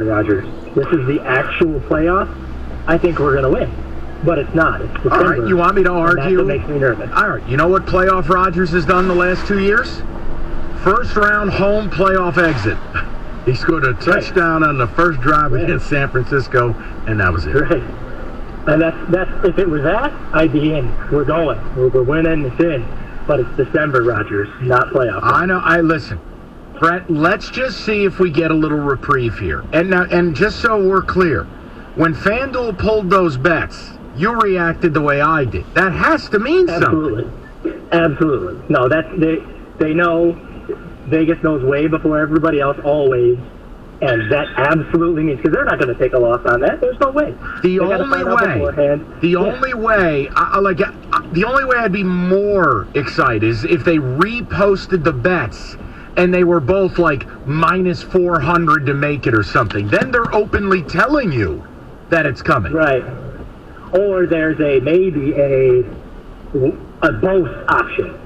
Rogers. This is the actual playoff. I think we're going to win, but it's not. It's December. All right, you want me to argue? That's what makes me nervous. All right, you know what playoff Rodgers has done the last 2 years? First round home playoff exit. He scored a touchdown on the first drive against San Francisco, and that was it. Right. And that's if it was that, I'd be in. We're going. We're winning. It's in. But it's December, Rodgers, not playoff. I know. Listen, Brett. Let's just see if we get a little reprieve here. And just so we're clear, when FanDuel pulled those bets, you reacted the way I did. That has to mean something. Absolutely. No, they know. Vegas knows way before everybody else, always, and that absolutely means because they're not going to take a loss on that. There's no way. The only way I'd be more excited is if they reposted the bets and they were both like minus 400 to make it or something. Then they're openly telling you that it's coming. Right. Or there's maybe a both option.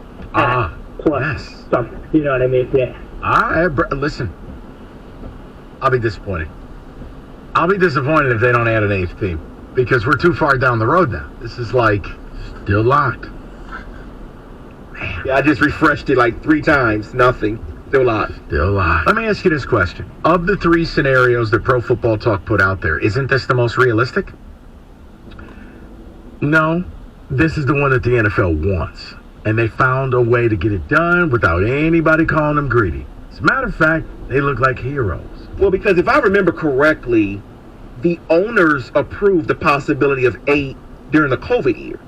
Plus something. You know what I mean? Yeah. Listen, I'll be disappointed. I'll be disappointed if they don't add an eighth team because we're too far down the road now. This is like still locked. Man. Yeah, I just refreshed it like 3 times. Nothing. Still locked. Still locked. Let me ask you this question. Of the 3 scenarios that Pro Football Talk put out there, isn't this the most realistic? No. This is the one that the NFL wants. And they found a way to get it done without anybody calling them greedy. As a matter of fact, they look like heroes. Well, because if I remember correctly, the owners approved the possibility of 8 during the COVID year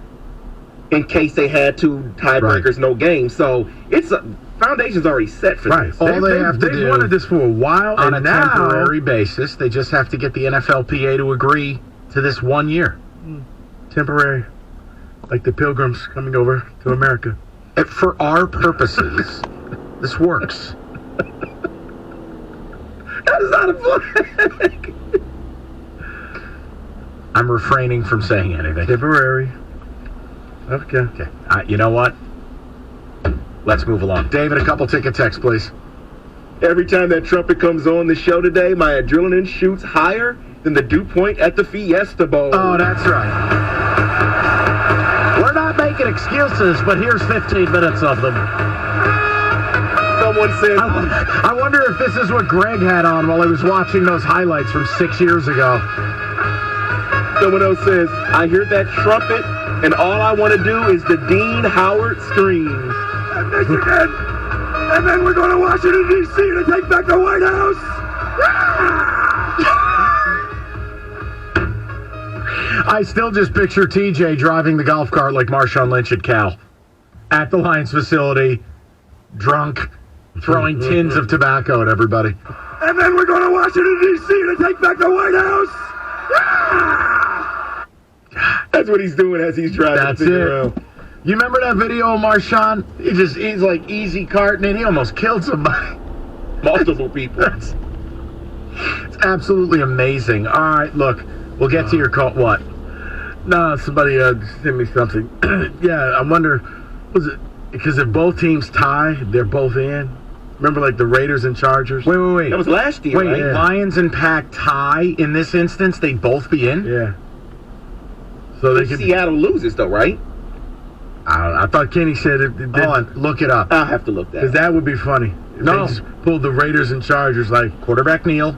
in case they had 2 tiebreakers, no game. So it's foundation's already set for this. All they have to do, they've wanted this for a while, on a temporary basis. They just have to get the NFLPA to agree to this 1 year. Temporary. Like the pilgrims coming over to America. For our purposes, this works. That is not a flag. I'm refraining from saying anything. Temporary. Okay. You know what? Let's move along. David, a couple ticket texts, please. Every time that trumpet comes on the show today, my adrenaline shoots higher than the dew point at the Fiesta Bowl. Oh, that's right. We're not making excuses, but here's 15 minutes of them. Someone said... I wonder if this is what Greg had on while he was watching those highlights from 6 years ago. Someone else says, I hear that trumpet, and all I want to do is the Dean Howard scream. And Michigan! And then we're going to Washington, D.C. to take back the White House! I still just picture TJ driving the golf cart like Marshawn Lynch at Cal. At the Lions facility, drunk, throwing tins of tobacco at everybody. And then we're going to Washington, D.C. to take back the White House! That's what he's doing as he's driving. That's it. Around. You remember that video of Marshawn? He's like easy carting and he almost killed somebody. Multiple people. It's absolutely amazing. All right, look, we'll get to your call. What? No, somebody sent me something. Yeah, I wonder, was it because if both teams tie, they're both in? Remember, like the Raiders and Chargers? Wait. That was last year, right? Yeah. Lions and Pack tie. In this instance, they'd both be in? Yeah. So they could. Seattle loses, though, right? I thought Kenny said it. Hold on, look it up. I'll have to look that. Because that would be funny. If they just pulled the Raiders and Chargers like quarterback kneel.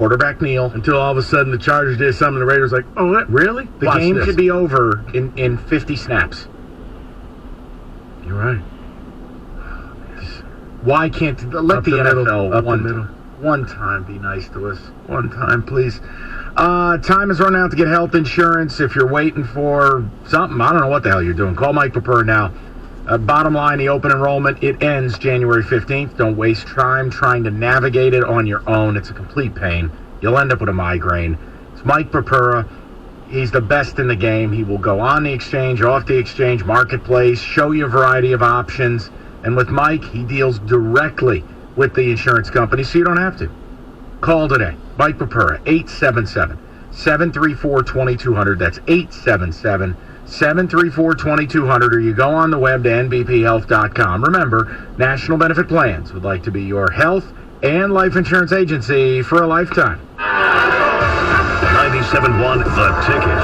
Until all of a sudden the Chargers did something. The Raiders like, oh, what? Really? The game could be over in 50 snaps. You're right. Why can't let the NFL one time be nice to us? One time, please. Time is running out to get health insurance. If you're waiting for something, I don't know what the hell you're doing. Call Mike Purpura now. Bottom line, the open enrollment, it ends January 15th. Don't waste time trying to navigate it on your own. It's a complete pain. You'll end up with a migraine. It's Mike Purpura. He's the best in the game. He will go on the exchange, off the exchange, marketplace, show you a variety of options. And with Mike, he deals directly with the insurance company, so you don't have to. Call today. Mike Purpura, 877-734-2200. That's 877-734-2200, or you go on the web to nbphealth.com. Remember, National Benefit Plans would like to be your health and life insurance agency for a lifetime. 97.1 The Ticket.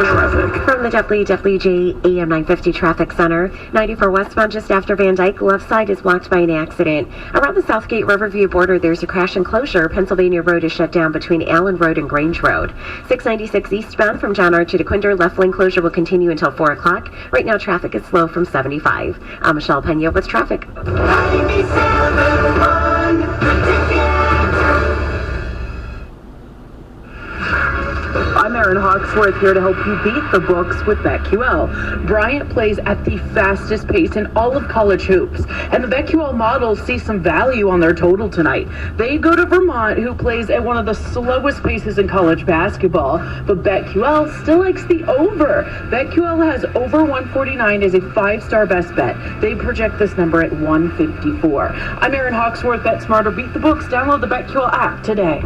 Traffic. From the WWJ AM 950 Traffic Center, 94 westbound just after Van Dyke, left side is blocked by an accident. Around the Southgate Riverview border, there's a crash and closure. Pennsylvania Road is shut down between Allen Road and Grange Road. 696 eastbound from John Archer to Quinder, left lane closure will continue until 4 o'clock. Right now, traffic is slow from 75. I'm Michelle Pena with traffic. I'm Erin Hawksworth here to help you beat the books with BetQL. Bryant plays at the fastest pace in all of college hoops, and the BetQL models see some value on their total tonight. They go to Vermont, who plays at one of the slowest paces in college basketball, but BetQL still likes the over. BetQL has over 149 as a 5-star best bet. They project this number at 154. I'm Erin Hawksworth. Bet smarter, beat the books. Download the BetQL app today.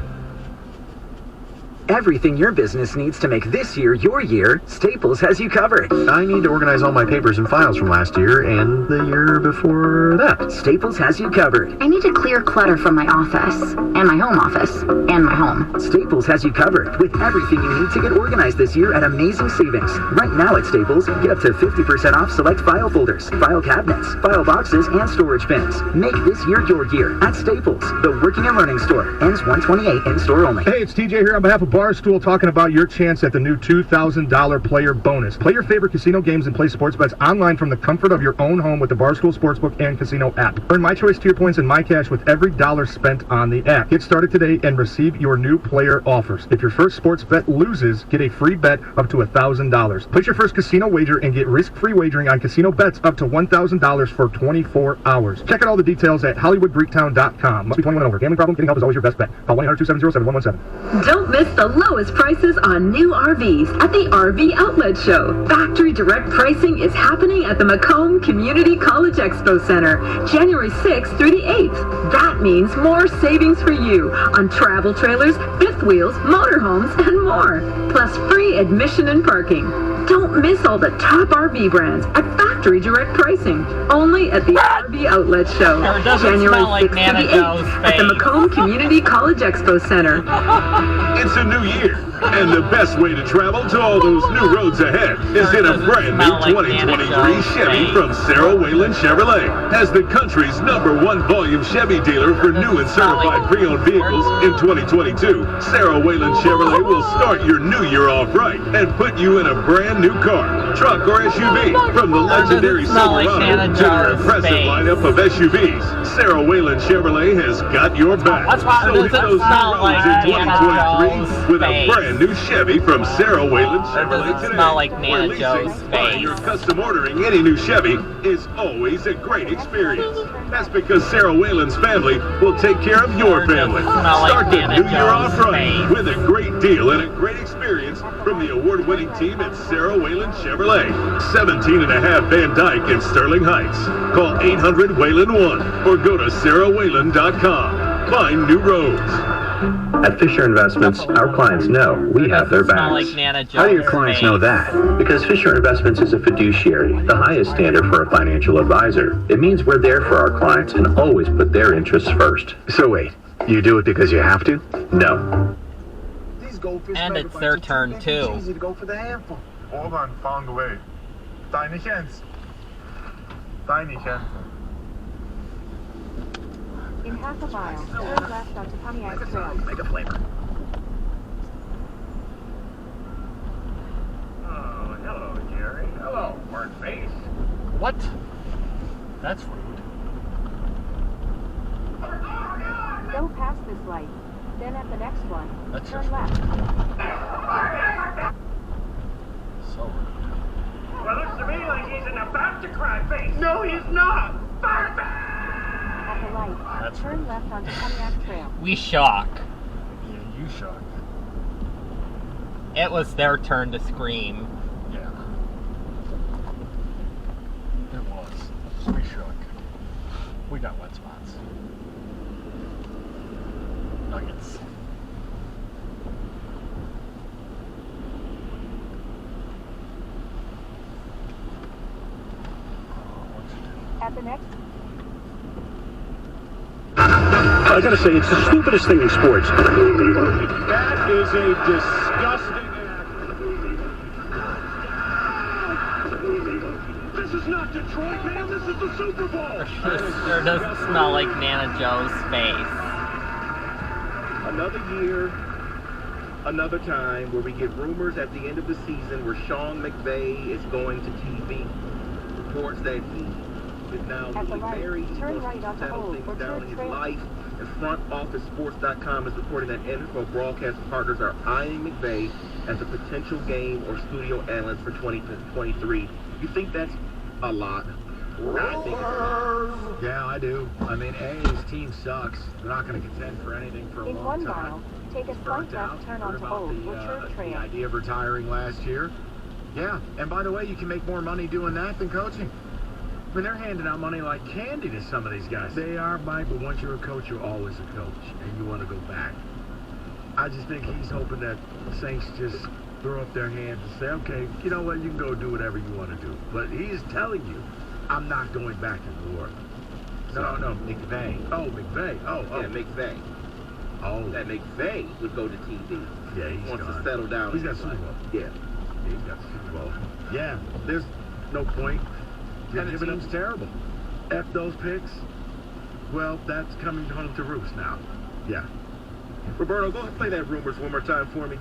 Everything your business needs to make this year your year, Staples has you covered. I need to organize all my papers and files from last year and the year before that. Staples has you covered. I need to clear clutter from my office, and my home office, and my home. Staples has you covered with everything you need to get organized this year at amazing savings. Right now at Staples, get up to 50% off select file folders, file cabinets, file boxes, and storage bins. Make this year your year at Staples, the working and learning store. Ends 128 in store only. Hey, it's TJ here on behalf of Barstool talking about your chance at the new $2,000 player bonus. Play your favorite casino games and play sports bets online from the comfort of your own home with the Barstool Sportsbook and Casino app. Earn My Choice tier points and My Cash with every dollar spent on the app. Get started today and receive your new player offers. If your first sports bet loses, get a free bet up to $1,000. Place your first casino wager and get risk-free wagering on casino bets up to $1,000 for 24 hours. Check out all the details at HollywoodGreektown.com. Must be 21 over. Gambling problem? Getting help is always your best bet. Call 1-800-270-7117. Don't miss the lowest prices on new RVs at the RV Outlet Show. Factory direct pricing is happening at the Macomb Community College Expo Center, January 6th through the 8th. That means more savings for you on travel trailers, fifth wheels, motorhomes, and more. Plus free admission and parking. Don't miss all the top RV brands at factory direct pricing. Only at the RV Outlet Show, January 6th to the 8th at the Macomb Community College Expo Center. It's a new year, and the best way to travel to all those new roads ahead is in a brand new 2023 Chevy from Sarah Wayland Chevrolet. As the country's #1 volume Chevy dealer for new and certified pre-owned vehicles in 2022, Sarah Wayland Chevrolet will start your new year off right and put you in a brand new car, truck, or SUV. From the legendary Silverado to their impressive lineup of SUVs, Sarah Wayland Chevrolet has got your back. So hit those new roads in 2023 with a brand new Chevy from Sarah Wayland Chevrolet today. Smell like Nana Where leasing, Joe's buying, face. or custom ordering any new Chevy is always a great experience. That's because Sarah Wayland's family will take care of your family. Start the new year off right with a great deal and a great experience from the award-winning team at Sarah Wayland Chevrolet. 17.5 Van Dyke in Sterling Heights. Call 800-WAYLAND-1 or go to sarahwayland.com. Find new roads. At Fisher Investments, our clients know we have their backs. How do your clients know that? Because Fisher Investments is a fiduciary, the highest standard for a financial advisor. It means we're there for our clients and always put their interests first. So wait, you do it because you have to? No. And it's their turn too. Easy to go for the handful. Hold on, found a way. Tiny hands. Tiny hands. In half a mile, turn left onto Pontiac Trail. Make a flavor. Oh, hello, Jerry. Hello, burnt face. What? That's rude. Go past this light. Then at the next one, That's turn just left. So rude. Well, looks to me like he's in about to cry face. No, he's not. At the light, turn left onto Pontiac Trail. We shock. Yeah, you shock. It was their turn to scream. Yeah. It was. We shook. We got wet spots. Nuggets. At the next. I gotta say, it's the stupidest thing in sports. That is a disgusting This is not Detroit, man. This is the Super Bowl. Sure doesn't smell like Nana Joe's face. Another year, another time where we get rumors at the end of the season where Sean McVay is going to TV. Reports that he is now newly married. He's going to settle things down in his life. And FrontOfficeSports.com is reporting that NFL broadcast partners are eyeing McVay as a potential game or studio analyst for 2023. You think that's a lot? I think it's a lot. Yeah, I do. I mean, his team sucks. They're not going to contend for anything for a In long 1 time. mile, take a slight left turn onto Old Orchard The Trail. idea of retiring last year. Yeah, and by the way, you can make more money doing that than coaching. I mean, they're handing out money like candy to some of these guys. They are, Mike, but once you're a coach, you're always a coach, and you want to go back. I just think he's hoping that Saints just throw up their hands and say, okay, you know what, you can go do whatever you want to do. But he's telling you, I'm not going back to New Orleans. No, McVay. Oh, McVay. Oh. Yeah, McVay. Oh. That McVay would go to TV. Yeah, he's wants gone. to settle down. He's in got his Super life. Bowl. Yeah. He's got the Super Bowl. Yeah, there's no point. And the team's terrible. F those picks. Well, that's coming home to roost now. Yeah. Roberto, go ahead and play that rumors one more time for me.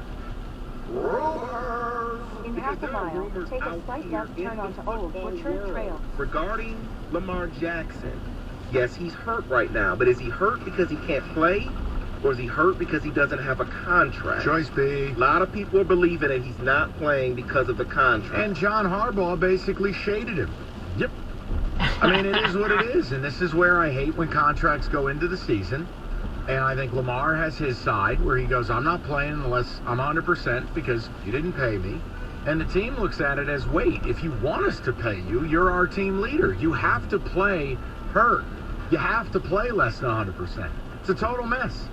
Rumors! In half a mile, take a slight left turn onto Old Orchard Trail. Regarding Lamar Jackson, yes, he's hurt right now, but is he hurt because he can't play? Or is he hurt because he doesn't have a contract? Choice B. A lot of people are believing that he's not playing because of the contract. And John Harbaugh basically shaded him. Yep. I mean, it is what it is. And this is where I hate when contracts go into the season. And I think Lamar has his side where he goes, I'm not playing unless I'm 100% because you didn't pay me. And the team looks at it as, wait, if you want us to pay you, you're our team leader. You have to play hurt. You have to play less than 100%. It's a total mess.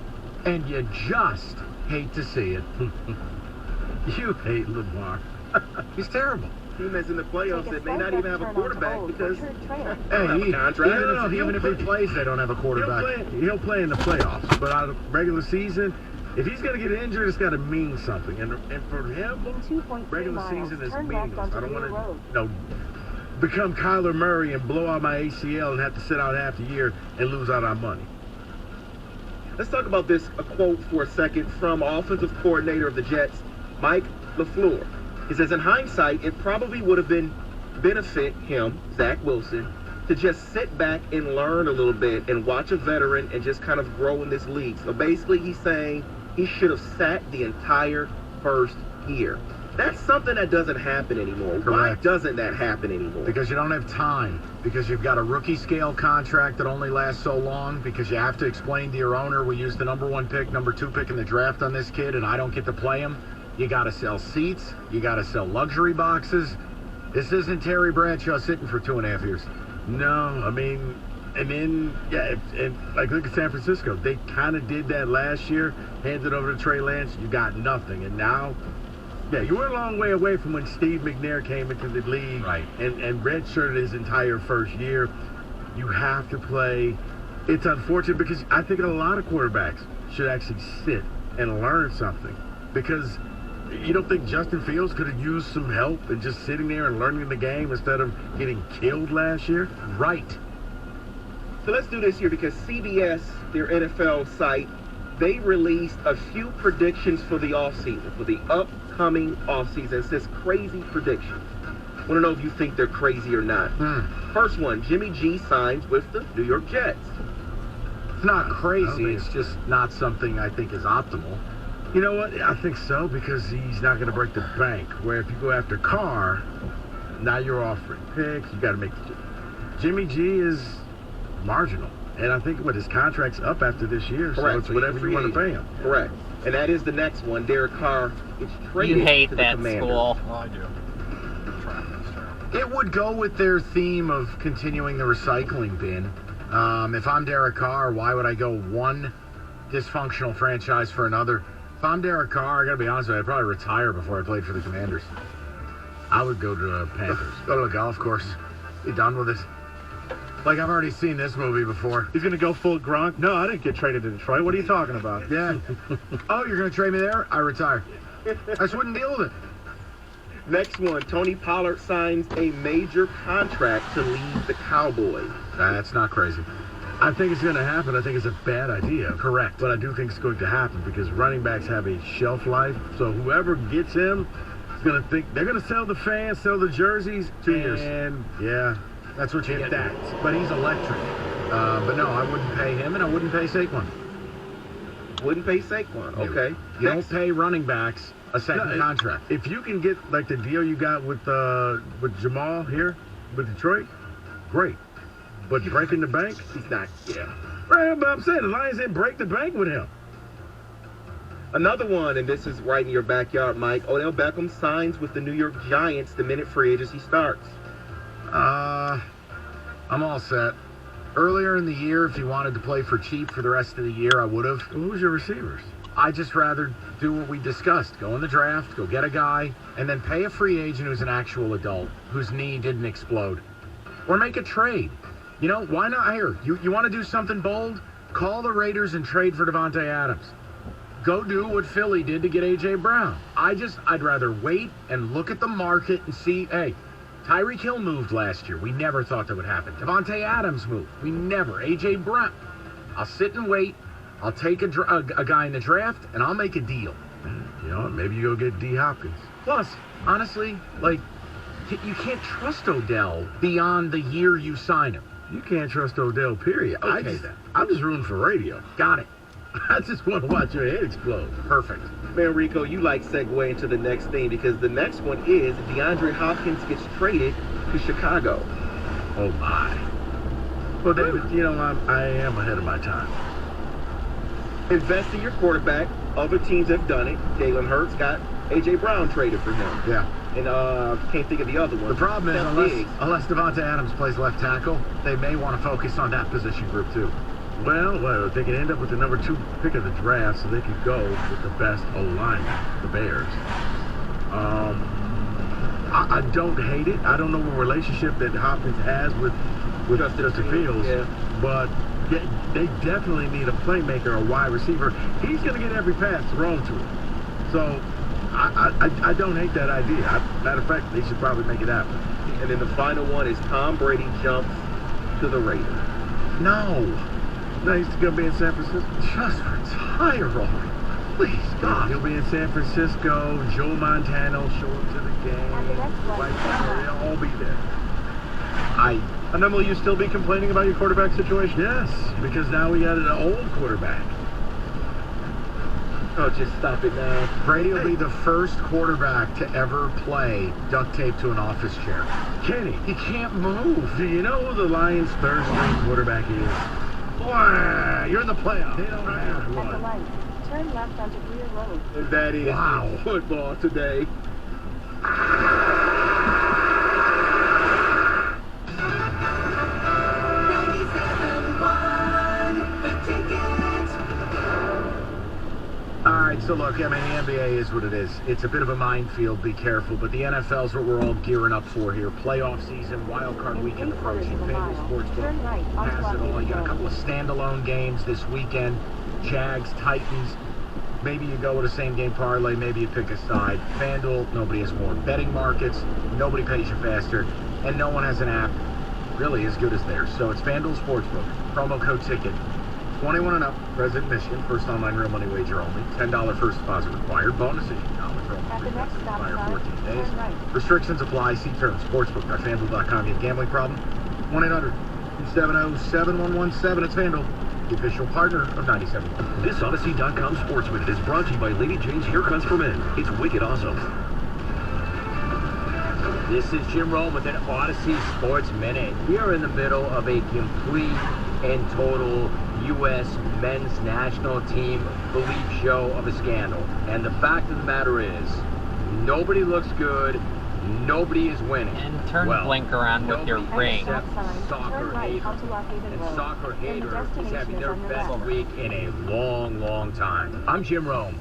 And you just hate to see it. You hate Lamar. He's terrible. Team that's in the playoffs that may not even have a quarterback because Hey, even if he plays, they don't have a quarterback. He'll play in the playoffs, but out of regular season, if he's going to get injured, it's got to mean something. And for him, In 2.3 regular miles, season is turn left meaningless. onto I don't Wheel want Road. to become Kyler Murray and blow out my ACL and have to sit out half the year and lose out on money. Let's talk about this, a quote for a second from offensive coordinator of the Jets, Mike LaFleur. He says, in hindsight, it probably would have been benefit him, Zach Wilson, to just sit back and learn a little bit and watch a veteran and just kind of grow in this league. So basically he's saying he should have sat the entire first year. That's something that doesn't happen anymore. Correct. Why doesn't that happen anymore? Because you don't have time. Because you've got a rookie scale contract that only lasts so long. Because you have to explain to your owner, we used the number 1 pick, number 2 pick in the draft on this kid, and I don't get to play him. You got to sell seats. You got to sell luxury boxes. This isn't Terry Bradshaw sitting for 2.5 years. No, I mean, and then, yeah, and like look at San Francisco. They kind of did that last year, handed over to Trey Lance. You got nothing. And now, yeah, you were a long way away from when Steve McNair came into the league and redshirted his entire first year. You have to play. It's unfortunate because I think a lot of quarterbacks should actually sit and learn something. Because you don't think Justin Fields could have used some help and just sitting there and learning the game instead of getting killed last year? Right. So let's do this here because CBS, their NFL site, they released a few predictions for the offseason, for the upcoming offseason. It says crazy predictions. Want to know if you think they're crazy or not. First one, Jimmy G signs with the New York Jets. It's not crazy. It's just not something I think is optimal. You know what? I think so because he's not going to break the bank. Where if you go after Carr, now you're offering picks. You got to make. Jimmy G is marginal, and I think his contract's up after this year, Correct. so it's whatever you want to pay him. Correct. And that is the next one. Derek Carr is traded You hate to the that Commanders. school. Oh, I do. It would go with their theme of continuing the recycling bin. If I'm Derek Carr, why would I go one dysfunctional franchise for another? If I'm Derek Carr, I gotta be honest with you, I'd probably retire before I played for the Commanders. I would go to the Panthers. Go to the golf course. Be done with it. Like, I've already seen this movie before. He's going to go full Gronk? No, I didn't get traded to Detroit. What are you talking about? Yeah. Oh, you're going to trade me there? I retire. I just wouldn't deal with it. Next one, Tony Pollard signs a major contract to lead the Cowboys. That's not crazy. I think it's going to happen. I think it's a bad idea. Correct. But I do think it's going to happen because running backs have a shelf life. So whoever gets him is going to think they're going to sell the fans, sell the jerseys. 2 years. And yeah, that's what you get. That. But he's electric. But no, I wouldn't pay him and I wouldn't pay Saquon. Wouldn't pay Saquon. Okay. You don't pay running backs a second contract. If you can get like the deal you got with Jamal here with Detroit, great. But breaking the bank, he's not. Yeah. Right, but I'm saying the Lions didn't break the bank with him. Another one, and this is right in your backyard, Mike. Odell Beckham signs with the New York Giants the minute free agency starts. I'm all set. Earlier in the year, if you wanted to play for cheap for the rest of the year, I would have. Who's your receivers? I just rather do what we discussed. Go in the draft, go get a guy, and then pay a free agent who's an actual adult, whose knee didn't explode. Or make a trade. You know, why not? Here, you want to do something bold? Call the Raiders and trade for Devontae Adams. Go do what Philly did to get A.J. Brown. I'd rather wait and look at the market and see, hey, Tyreek Hill moved last year. We never thought that would happen. Devontae Adams moved. We never. A.J. Brown. I'll sit and wait. I'll take a guy in the draft, and I'll make a deal. You know, maybe you go get D. Hopkins. Plus, honestly, like, you can't trust Odell beyond the year you sign him. You can't trust Odell, period. Okay, I'm just rooting for radio. Got it. I just want to watch your head explode. Perfect. Man, Rico, you like segue into the next thing because the next one is DeAndre Hopkins gets traded to Chicago. Oh, my. Well, David, you know, I am ahead of my time. Invest in your quarterback. Other teams have done it. Jalen Hurts got A.J. Brown traded for him. Yeah. And can't think of the other one. The problem is, unless Devontae Adams plays left tackle, they may want to focus on that position group too. Well, they can end up with the number 2 pick of the draft, so they could go with the best O-line, the Bears. I don't hate it. I don't know what relationship that Hopkins has with Justin Fields, but they definitely need a playmaker, a wide receiver. He's going to get every pass thrown to him. So I don't hate that idea. Matter of fact, they should probably make it happen. And then the final one is Tom Brady jumps to the Raiders. No, he's going to be in San Francisco. Just retire already. Please, God. He'll be in San Francisco. Joe Montana will show up to the game. They'll all be there. And then will you still be complaining about your quarterback situation? Yes, because now we got an old quarterback. Oh, just stop it now. Brady will be the first quarterback to ever play duct tape to an office chair. Kenny, he can't move. Do you know who the Lions' third-string quarterback is? Boy, you're in the playoffs. They don't have At the one. light, turn left onto Greer Road. And that is football today. All right, so look, I mean, the NBA is what it is. It's a bit of a minefield, be careful, but the NFL's what we're all gearing up for here. Playoff season, wild card weekend approaching, FanDuel Sportsbook has it all. You got a couple of standalone games this weekend, Jags, Titans. Maybe you go with a same-game parlay, maybe you pick a side. FanDuel, nobody has more betting markets, nobody pays you faster, and no one has an app really as good as theirs. So it's FanDuel Sportsbook, promo code TICKET. 21 and up, resident Michigan, first online real money wager only. $10 first deposit required. Bonus issued At the next stop sign, 14 days. turn right. Restrictions apply. See terms. Sportsbook.fanduel.com. You have a gambling problem? 1-800-270-7117. It's FanDuel, the official partner of 97.1. This Odyssey.com Sports Minute is brought to you by Lady Jane's Haircuts for Men. It's wicked awesome. This is Jim Rome with an Odyssey Sports Minute. We are in the middle of a complete and total U.S. men's national team belief show of a scandal. And the fact of the matter is, nobody looks good, nobody is winning. And turn the blinker on with your ring. Except Soccer Hater. And Soccer Hater is having their best week in a long, long time. I'm Jim Rome.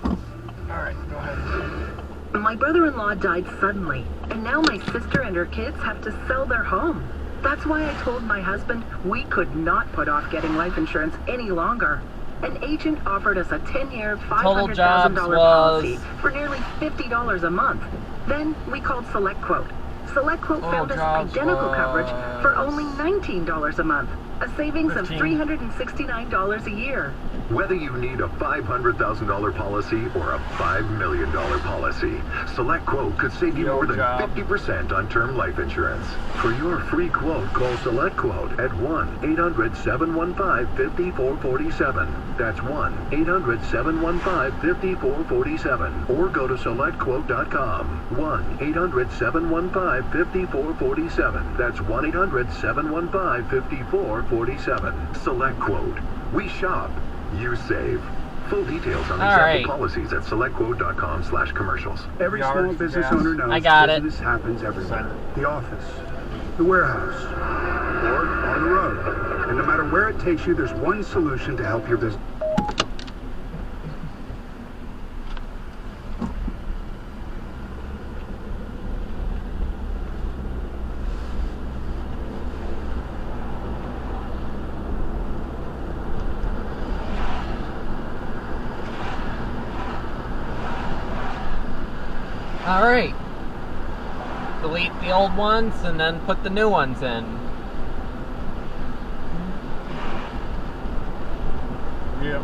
All right, go ahead. My brother-in-law died suddenly, and now my sister and her kids have to sell their home. That's why I told my husband we could not put off getting life insurance any longer. An agent offered us a 10-year, Total jobs $500,000 was- policy for nearly $50 a month. Then we called SelectQuote. SelectQuote found us identical coverage for only $19 a month, a savings of $369 a year. Whether you need a $500,000 policy or a $5 million policy, SelectQuote could save you more than 50% on term life insurance. For your free quote, call SelectQuote at 1-800-715-5447. That's 1-800-715-5447. Or go to SelectQuote.com. 1-800-715-5447. That's 1-800-715-5447. SelectQuote. We shop. You save. Full details on example policies at selectquote.com/commercials. Every small business owner knows this happens everywhere. The office, the warehouse, or on the road. And no matter where it takes you, there's one solution to help your business. Alright. Delete the old ones and then put the new ones in. Yeah.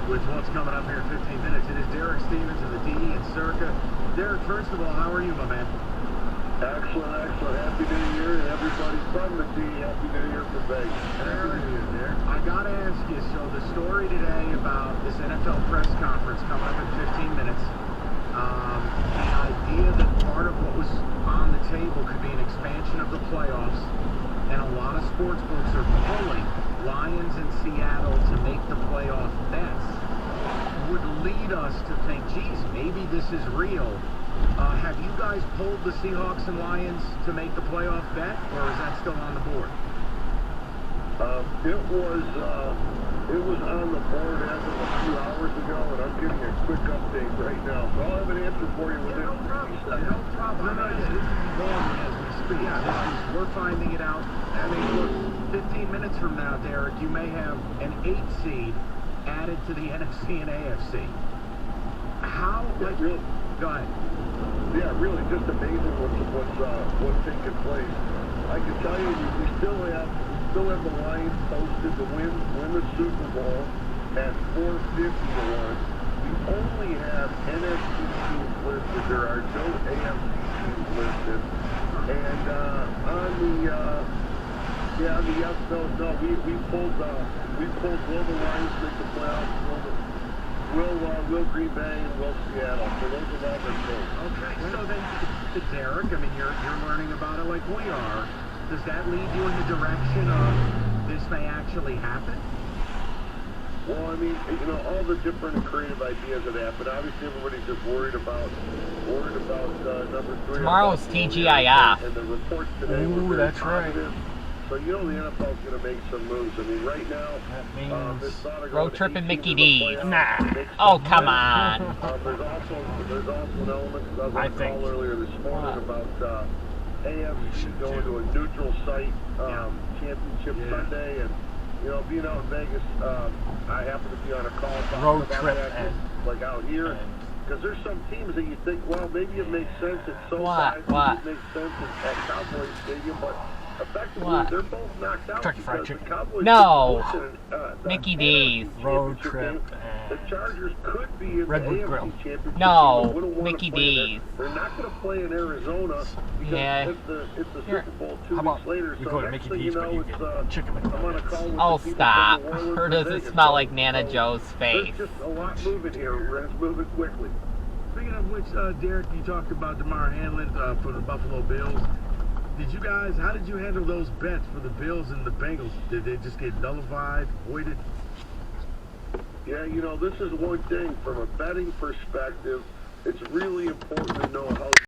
With what's coming up here in 15 minutes. It is Derek Stevens of the DE and Circa. Derek, first of all, how are you, my man? Excellent, excellent. Happy New Year, and everybody from the DE. Happy New Year from Vegas. Happy New Year, Derek. I got to ask you, so the story today about this NFL press conference coming up in 15 minutes, the idea that part of what was on the table could be an expansion of the playoffs, and a lot of sports books are pulling Lions in Seattle to make the playoff bets, would lead us to think, geez, maybe this is real. Have you guys pulled the Seahawks and Lions to make the playoff bet, or is that still on the board? It was on the board as of a few hours ago, and I'm giving a quick update right now. So I'll have an answer for you within 30 seconds. No problem. This is evolving as we speak. We're finding it out. I mean, look, 15 minutes from now, Derek, you may have an 8 seed added to the NFC and AFC. How, like, really, go ahead. Yeah, really just amazing what's taking place. I can tell you, we still have the Lions posted to win the Super Bowl at 450 to 1. We only have NFC teams listed. There are no AFC teams listed. And on the yes, no, we pulled Global Lions to make the playoffs. Will Green Bay and Will Seattle. So those are all their things. Okay, so then, Derek, I mean, you're learning about it like we are. Does that lead you in the direction of this may actually happen? Well, I mean, all the different creative ideas that happen. Obviously, everybody's just worried about number 3. Tomorrow's TGIF. And the reports today were very positive. So the NFL's going to make some moves. I mean, right now, this thought of road trip and Mickey D's. Nah. Oh, come on. There's also an element, as I was on the call earlier this morning, about AFC going to a neutral site championship Sunday, and being out in Vegas, I happen to be on a call road about trip that, like out here, because there's some teams that you think, well, maybe it makes sense at SoFi, maybe it makes sense at Cowboys Stadium, but effectively they're both knocked out because the Cowboys Mickey D's road trip. The Chargers could be in the AFC Championship. No, Mickey D's. They're not going to play in Arizona because it's the Super Bowl 2 weeks later. You So go to next Mickey thing you D's, but know, you it's get chicken I'm on a call with Oh, the people stop. from the Warlords Or does in it Vegas. smell like Nana Joe's face? There's just a lot moving here. Let's move it quickly. Speaking of which, Derek, you talked about DeMar Hamlin for the Buffalo Bills. Did you guys? How did you handle those bets for the Bills and the Bengals? Did they just get nullified, voided? Yeah, you know, this is one thing from a betting perspective. It's really important to know how